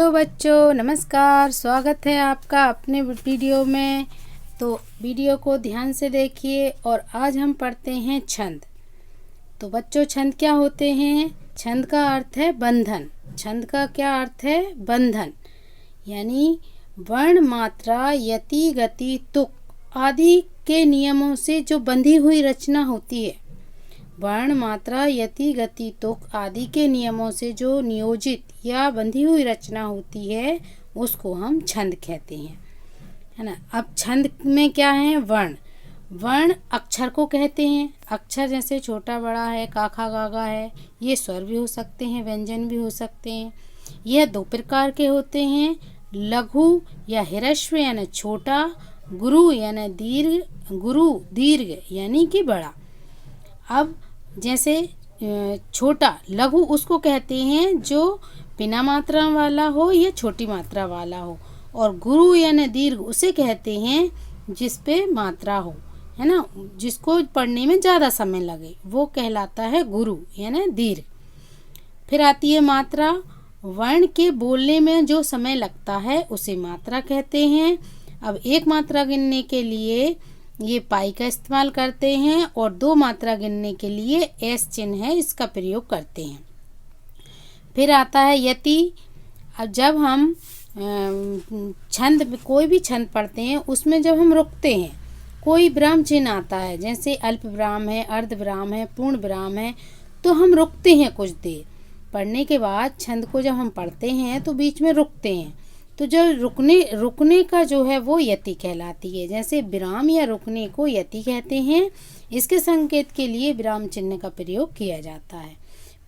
Hello बच्चों, नमस्कार। स्वागत है आपका अपने वीडियो में। तो वीडियो को ध्यान से देखिए और आज हम पढ़ते हैं छंद। तो बच्चों, छंद क्या होते हैं? छंद का अर्थ है बंधन। छंद का क्या अर्थ है? बंधन। यानी वर्ण, मात्रा, यति, गति, तुक आदि के नियमों से जो बंधी हुई रचना होती है। वर्ण, मात्रा, यति, गति, तुक आदि के नियमों से जो नियोजित या बंधी हुई रचना होती है उसको हम छंद कहते हैं, है ना। अब छंद में क्या है? वर्ण। वर्ण अक्षर को कहते हैं। अक्षर जैसे छोटा बड़ा है, काखा गागा है, ये स्वर भी हो सकते हैं, व्यंजन भी हो सकते हैं। यह दो प्रकार के होते हैं, लघु या ह्रस्व यानी छोटा, गुरु यानी दीर्घ, गुरु दीर्घ यानी कि बड़ा। अब जैसे छोटा लघु उसको कहते हैं जो बिना मात्रा वाला हो या छोटी मात्रा वाला हो, और गुरु यानी दीर्घ उसे कहते हैं जिस पे मात्रा हो, है ना, जिसको पढ़ने में ज़्यादा समय लगे, वो कहलाता है गुरु यानी दीर्घ। फिर आती है मात्रा। वर्ण के बोलने में जो समय लगता है उसे मात्रा कहते हैं। अब एक मात्रा गिनने के लिए ये पाई का इस्तेमाल करते हैं और दो मात्रा गिनने के लिए एस चिन्ह है, इसका प्रयोग करते हैं। फिर आता है यति। अब जब हम छंद, कोई भी छंद पढ़ते हैं उसमें जब हम रुकते हैं, कोई विराम चिन्ह आता है, जैसे अल्प विराम है, अर्ध विराम है, पूर्ण विराम है, तो हम रुकते हैं कुछ देर। पढ़ने के बाद छंद को जब हम पढ़ते हैं तो बीच में रुकते हैं, तो जो रुकने का जो है वो यति कहलाती है। जैसे विराम या रुकने को यति कहते हैं। इसके संकेत के लिए विराम चिन्ह का प्रयोग किया जाता है।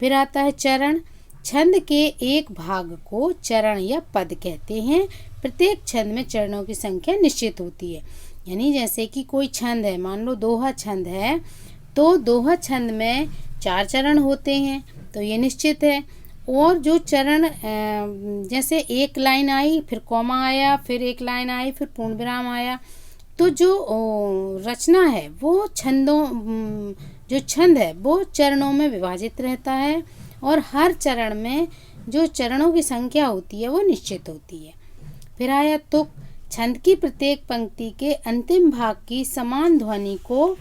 फिर आता है चरण। छंद के एक भाग को चरण या पद कहते हैं। प्रत्येक छंद में चरणों की संख्या निश्चित होती है। यानी जैसे कि कोई छंद है, मान लो दोहा छंद है, तो दोहा छंद में 4 चरण होते हैं, तो ये निश्चित है। और जो चरण, जैसे एक लाइन आई, फिर कॉमा आया, फिर एक लाइन आई, फिर पूर्ण विराम आया, तो जो रचना है वो जो छंद है वो चरणों में विभाजित रहता है, और हर चरण में जो चरणों की संख्या होती है वो निश्चित होती है। फिर आया तुक। छंद की प्रत्येक पंक्ति के अंतिम भाग की समान ध्वनि को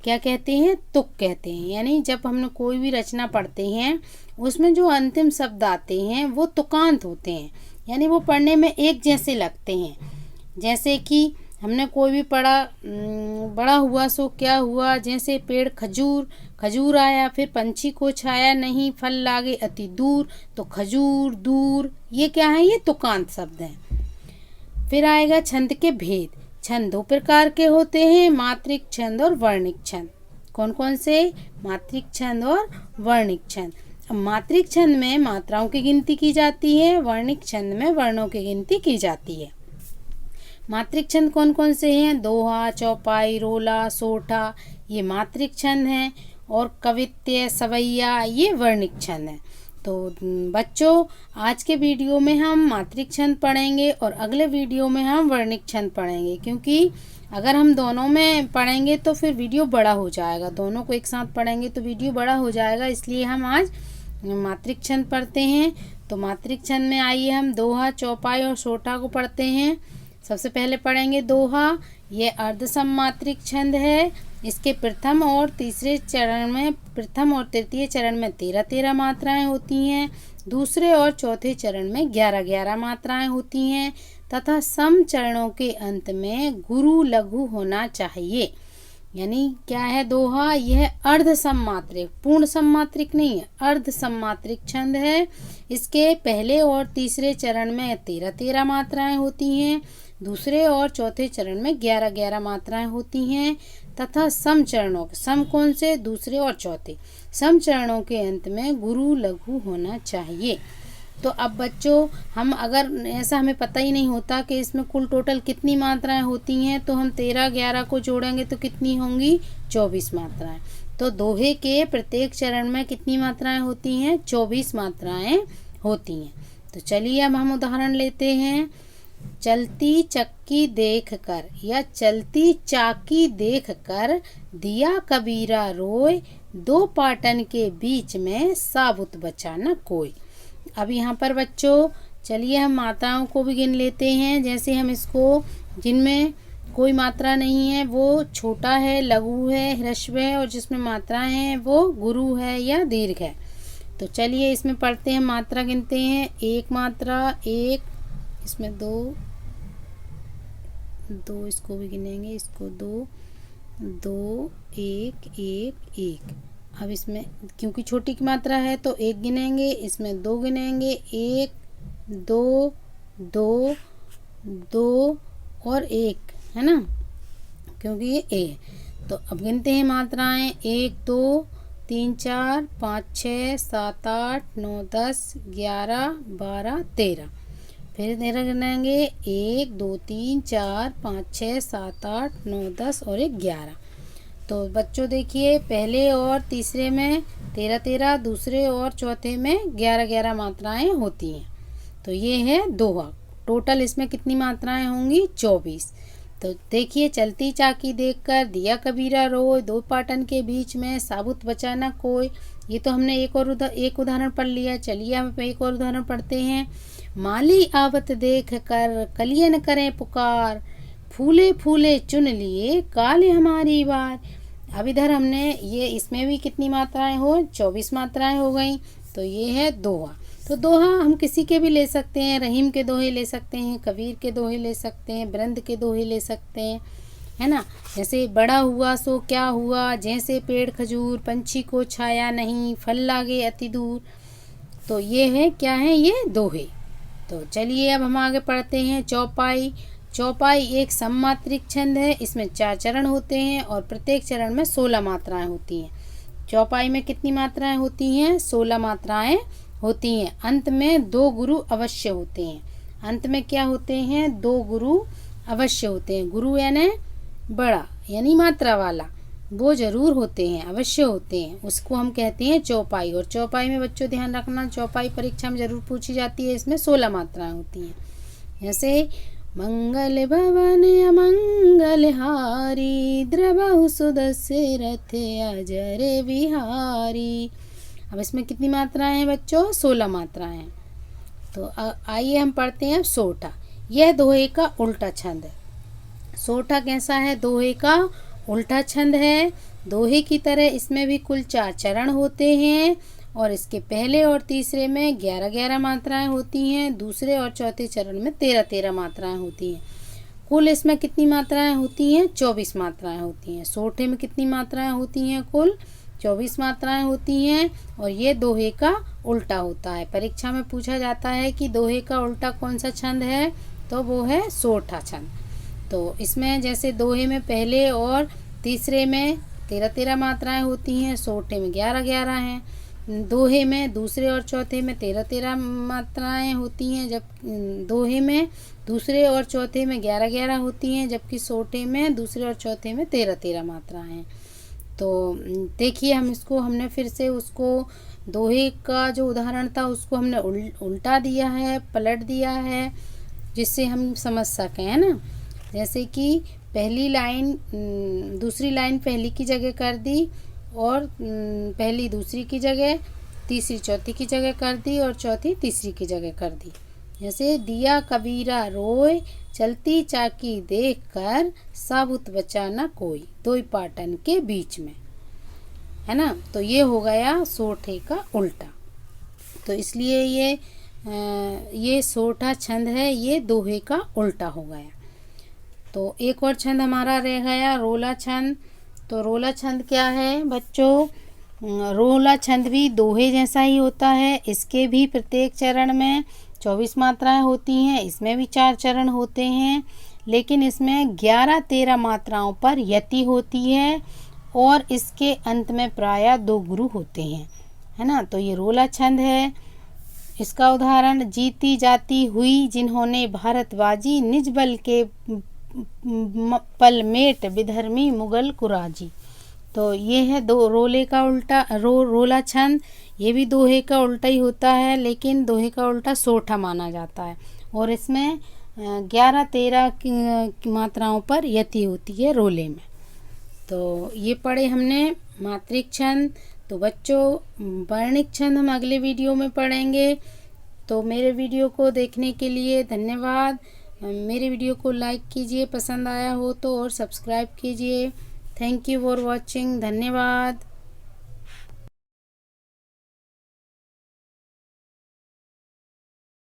क्या कहते हैं? तुक कहते हैं। यानी जब हम कोई भी रचना पढ़ते हैं उसमें जो अंतिम शब्द आते हैं वो तुकांत होते हैं, यानी वो पढ़ने में एक जैसे लगते हैं। जैसे कि हमने कोई भी पढ़ा, बड़ा हुआ सो क्या हुआ, जैसे पेड़ खजूर, खजूर आया, फिर पंछी को छाया नहीं, फल लागे अति दूर, तो खजूर, दूर, ये क्या है? ये तुकांत शब्द हैं। फिर आएगा छंद के भेद। छंद दो प्रकार के होते हैं, मात्रिक छंद और वर्णिक छंद। कौन कौन से? मात्रिक छंद और वर्णिक छंद। अब मात्रिक छंद में मात्राओं की गिनती की जाती है, वर्णिक छंद में वर्णों की गिनती की जाती है। मात्रिक छंद कौन कौन से हैं? दोहा, चौपाई, रोला, सोठा, ये मात्रिक छंद हैं, और कवित्य, सवैया, ये वर्णिक छंद हैं। तो बच्चों, आज के वीडियो में हम मात्रिक छंद पढ़ेंगे और अगले वीडियो में हम वर्णिक छंद पढ़ेंगे, क्योंकि अगर हम दोनों में पढ़ेंगे तो फिर वीडियो बड़ा हो जाएगा। दोनों को एक साथ पढ़ेंगे तो वीडियो बड़ा हो जाएगा, इसलिए हम आज मात्रिक छंद पढ़ते हैं। तो मात्रिक छंद में आइए हम दोहा, चौपाई और सोठा को पढ़ते हैं। सबसे पहले पढ़ेंगे दोहा। ये अर्ध सममात्रिक छंद है। इसके प्रथम और तीसरे चरण में, प्रथम और तृतीय चरण में 13-13 मात्राएं होती हैं। दूसरे और चौथे चरण में 11-11 मात्राएं होती हैं, तथा सम चरणों के अंत में गुरु लघु होना चाहिए। यानी क्या है दोहा? यह अर्ध सममात्रिक, पूर्ण सममात्रिक नहीं है, अर्ध सममात्रिक छंद है। इसके पहले और तीसरे चरण में 13-13 मात्राएं होती हैं, दूसरे और चौथे चरण में 11-11 मात्राएं होती हैं, तथा सम चरणों के, सम कौन से? दूसरे और चौथे सम चरणों के अंत में गुरु लघु होना चाहिए। तो अब बच्चों, हम अगर ऐसा हमें पता ही नहीं होता कि इसमें कुल टोटल कितनी मात्राएं होती हैं, तो हम 13-11 को जोड़ेंगे तो कितनी होंगी? 24 मात्राएं। तो दोहे के प्रत्येक चरण में कितनी मात्राएं होती हैं? 24 मात्राएं होती हैं। तो चलिए अब हम उदाहरण लेते हैं। चलती चक्की देख कर या चलती चाकी देख कर दिया कबीरा रोय, दो पाटन के बीच में साबुत बचा न कोई। अब यहाँ पर बच्चों चलिए हम मात्राओं को भी गिन लेते हैं। जैसे हम इसको, जिनमें कोई मात्रा नहीं है वो छोटा है, लघु है, ह्रस्व है, और जिसमें मात्राएं हैं वो गुरु है या दीर्घ है। तो चलिए इसमें पढ़ते हैं, मात्रा गिनते हैं। एक मात्रा, एक, इसमें दो, दो इसको भी गिनेंगे, इसको दो, दो, एक, एक, एक। अब इसमें क्योंकि छोटी की मात्रा है तो एक गिनेंगे, इसमें दो गिनेंगे, एक, दो, दो, दो और एक, है ना, क्योंकि ये ए। तो अब गिनते हैं मात्राएं। एक, दो, तीन, चार, पाँच, छः, सात, आठ, 9, 10, 11, 12, 13। फिर 13 गिनेंगे, एक, दो, तीन, चार, पाँच, छः, सात, आठ, 9, 10 और एक 11। तो बच्चों देखिए, पहले और तीसरे में 13 13, दूसरे और चौथे में 11 11 मात्राएं होती हैं। तो ये है दोहा। टोटल इसमें कितनी मात्राएं होंगी? 24। तो देखिए, चलती चाकी देखकर दिया कबीरा रोय, दो पाटन के बीच में साबुत बचा न कोई। ये तो हमने एक उदाहरण पढ़ लिया। चलिए हम एक और उदाहरण पढ़ते हैं। माली आवत देख कर कलियन करें पुकार, फूले फूले चुन लिए काले हमारी बार। अब इधर हमने ये, इसमें भी कितनी मात्राएं हो? 24 मात्राएं हो गई। तो ये है दोहा। तो दोहा हम किसी के भी ले सकते हैं। रहीम के दोहे ले सकते हैं, कबीर के दोहे ले सकते हैं, बिरंद के दोहे ले सकते हैं, है ना। जैसे बड़ा हुआ सो क्या हुआ, जैसे पेड़ खजूर, पंछी को छाया नहीं, फल लागे अति दूर। तो ये है, क्या है ये? दोहे। तो चलिए अब हम आगे पढ़ते हैं। चौपाई। चौपाई एक सममात्रिक छंद है। इसमें 4 चरण होते हैं और प्रत्येक चरण में 16 मात्राएं होती हैं। चौपाई में कितनी मात्राएं होती हैं? 16 मात्राएं होती हैं। अंत में 2 गुरु अवश्य होते हैं। अंत में क्या होते हैं? 2 गुरु अवश्य होते हैं। गुरु यानी बड़ा, यानी मात्रा वाला, वो जरूर होते हैं, अवश्य होते हैं। उसको हम कहते हैं चौपाई। और चौपाई में बच्चों ध्यान रखना, चौपाई परीक्षा में जरूर पूछी जाती है। इसमें 16 मात्राएं होती हैं। जैसे मंगल भवन अमंगल हारी, द्रवहु सुदस्य रथ अजर बिहारी। अब इसमें कितनी मात्राएं हैं बच्चों? 16 मात्राएं हैं। तो आइए हम पढ़ते हैं अब सोठा। यह दोहे का उल्टा छंद है। सोठा कैसा है? दोहे का उल्टा छंद है। दोहे की तरह इसमें भी कुल 4 चरण होते हैं और इसके पहले और तीसरे में 11 11 मात्राएं होती हैं। दूसरे और चौथे चरण में 13 13 मात्राएं होती हैं। कुल इसमें कितनी मात्राएं होती हैं? 24 मात्राएं होती हैं। सोठे में कितनी मात्राएं होती हैं? कुल 24 मात्राएं होती हैं। और ये दोहे का उल्टा होता है। परीक्षा में पूछा जाता है कि दोहे का उल्टा कौन सा छंद है, तो वो है सोठा छंद। तो इसमें जैसे दोहे में पहले और तीसरे में 13 13 मात्राएं होती हैं, सोठे में 11 11 हैं। दोहे में दूसरे और चौथे में 13 13 मात्राएं होती हैं, जब दोहे में दूसरे और चौथे में 11 11 होती हैं, जबकि सोठे में दूसरे और चौथे में 13 13 मात्राएं हैं। तो देखिए, हमने फिर से उसको, दोहे का जो उदाहरण था उसको हमने उल्टा दिया है, पलट दिया है, जिससे हम समझ सकें, है ना। जैसे कि पहली लाइन दूसरी लाइन पहली की जगह कर दी, और पहली दूसरी की जगह, तीसरी चौथी की जगह कर दी, और चौथी तीसरी की जगह कर दी। जैसे दिया कबीरा रोय, चलती चाकी देख कर साबुत बचा न कोई, दो पाटन के बीच में, है ना। तो ये हो गया सोठे का उल्टा। तो इसलिए ये सोठा छंद है, ये दोहे का उल्टा हो गया। तो एक और छंद हमारा रह गया, रोला छंद। तो रोला छंद क्या है बच्चों? रोला छंद भी दोहे जैसा ही होता है। इसके भी प्रत्येक चरण में 24 मात्राएं होती हैं। इसमें भी 4 चरण होते हैं, लेकिन इसमें 11 13 मात्राओं पर यति होती है और इसके अंत में प्रायः 2 गुरु होते हैं, है ना। तो ये रोला छंद है। इसका उदाहरण, जीती जाती हुई जिन्होंने भारत बाजी, निज बल के पलमेट विधर्मी मुगल कुराजी। तो ये है दो रोले का उल्टा, रोला छंद। ये भी दोहे का उल्टा ही होता है, लेकिन दोहे का उल्टा सोठा माना जाता है। और इसमें 11 13 की मात्राओं पर यति होती है रोले में। तो ये पढ़े हमने मात्रिक छंद। तो बच्चों, वर्णिक छंद हम अगले वीडियो में पढ़ेंगे। तो मेरे वीडियो को देखने के लिए धन्यवाद। मेरे वीडियो को लाइक कीजिए पसंद आया हो तो, और सब्सक्राइब कीजिए। Thank you for watching. धन्यवाद।